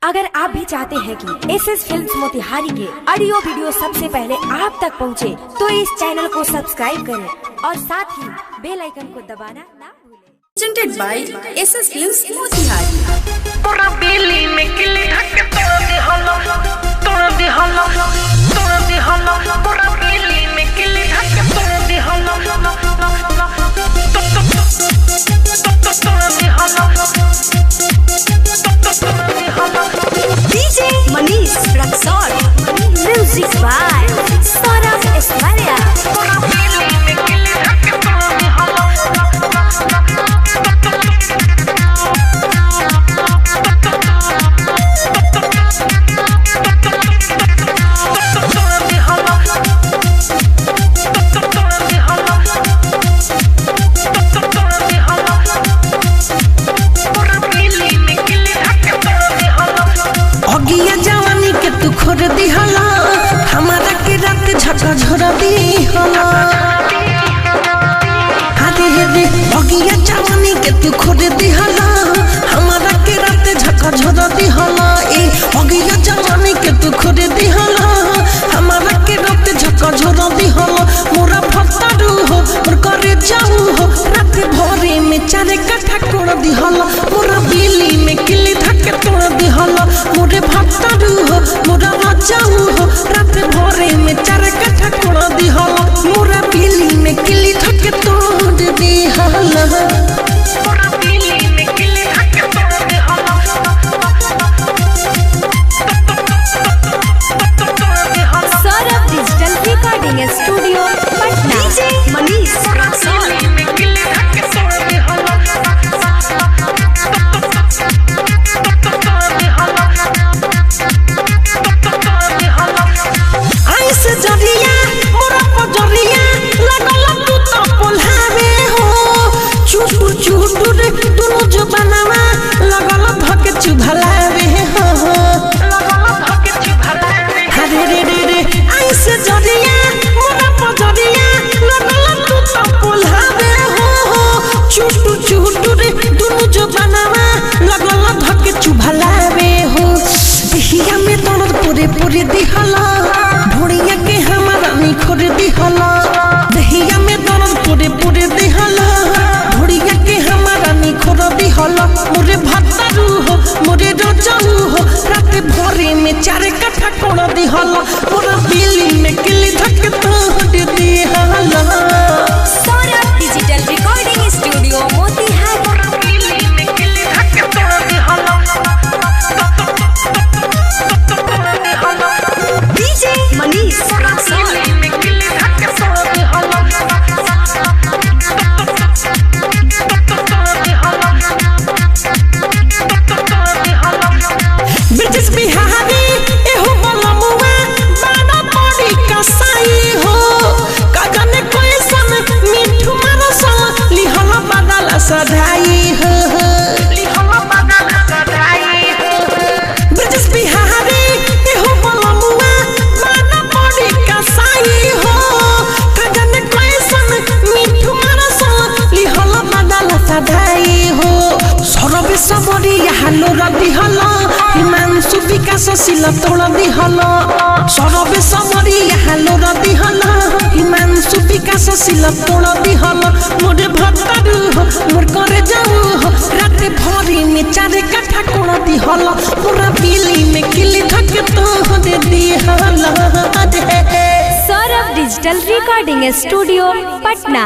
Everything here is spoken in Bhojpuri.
अगर आप भी चाहते हैं कि एसएस फिल्म्स मोतिहारी के ऑडियो वीडियो सबसे पहले आप तक पहुंचे, तो इस चैनल को सब्सक्राइब करें और साथ ही बेल आइकन को दबाना ना भूलें। Presented by SS Films Motihari. पूरा बिल्ली में किले ढक तोड़ दे हल्ला, तोड़ दे हल्ला, तोड़ दे हल्ला। पूरा बिल्ली में किले ढक तोड़ दे हल्ला, तोड़ दे हल्ला। DJ Manish Raxaul, music by Saurabh Aishwarya. पूरा बिल्ली में किले ढक तोड़ दे हल्ला। खोर दी हला हमारा के रात झका झोरा दी हला। हरे हरे बगिया जवानी के तू खोर दी हला हमारा के रात झका झोरा दी हला। ए बगिया जवानी के तू खोर दी हला हमारा के रात झका झोरा दी हला। मोरा फतारू हो मोर करे जाऊ हो रात भोरे में चारे कट्ठा कोड़ दी हला। मोरा बिल्ली में किली धक्के तोड़ दी हला। मोरे फतारू हो मोरा जाऊ हो रात भोरे में चार कट्ठा कोड़ दी हला। मोरा बिल्ली में किली धक्के तोड़ दी हला। पूरा बिल्ली में किले ढक तोड़ दे हल्ला, तोड़ दे हल्ला। Saurabh digital recording studio Patna. DJ Manish Raxaul, बिल्ली में किले ढक तोड़ दे हल्ला, तोड़ दे हल्ला। ऐसे जरिया मोरा पजरिया लगल तू तो पोल्हावे हो। चुटुर चुटुर दुनु जो बनावा लगल धके चुभलावे हो। हरे रे रे रे ऐसे जरिया मोरा पजरिया लगल तू तो पोल्हावे हो। चुटुर चुटुर दुनु जो बनावा लगल धके चुभलावे हो। हिया में दर्द पूरे पूरे दिहला भोड़िया के हमारा निखोर दिहला। दहिया में दर्द पूरे पूरे दिहला भोड़िया के हमारा निखोर दिहला। मोरे भतारू हो मोरे रजाऊ हो रात भोरे में चारे कट्ठा कोड़ दिहला। मोरा बिल्ली में किली धक्के तोड़ दिहला। Saurabh digital recording studio Motihari. पूरा बिल्ली में किले ढक तोड़ दे हल्ला, तोड़ दे हल्ला। DJ मनीष रक्सौल, बिल्ली में किले ढक तोड़ दे हल्ला, तोड़ दे हल्ला, तोड़ दे हल्ला। ब्रिटिश बिहारी एहो बलमुआ बाना बड़ी कसाई हो। कागने कोई सन मिठू मारसा लिहला बदला सधाई हो। लिहला बदला सधाई हो। ब्रिटिश बिहारी एहो बलमुआ बाना बड़ी कसाई हो। कागने कोई सन मिठू मारसा लिहला बदला सधाई हो। सरबे सबरी हालो रदी हला हिमांशु विकास शिला तोड़ दी हला। सरबे सबरी हालो रदी हला हिमांशु विकास शिला तोड़ दी हला। मोरे भतारू हो मोर करे जाऊ हो रात भोरी में चारे कट्ठा कोड़ दी हला। पूरा बिल्ली में किली धक्के तोड़ दी हला। Saurabh digital recording studio Patna.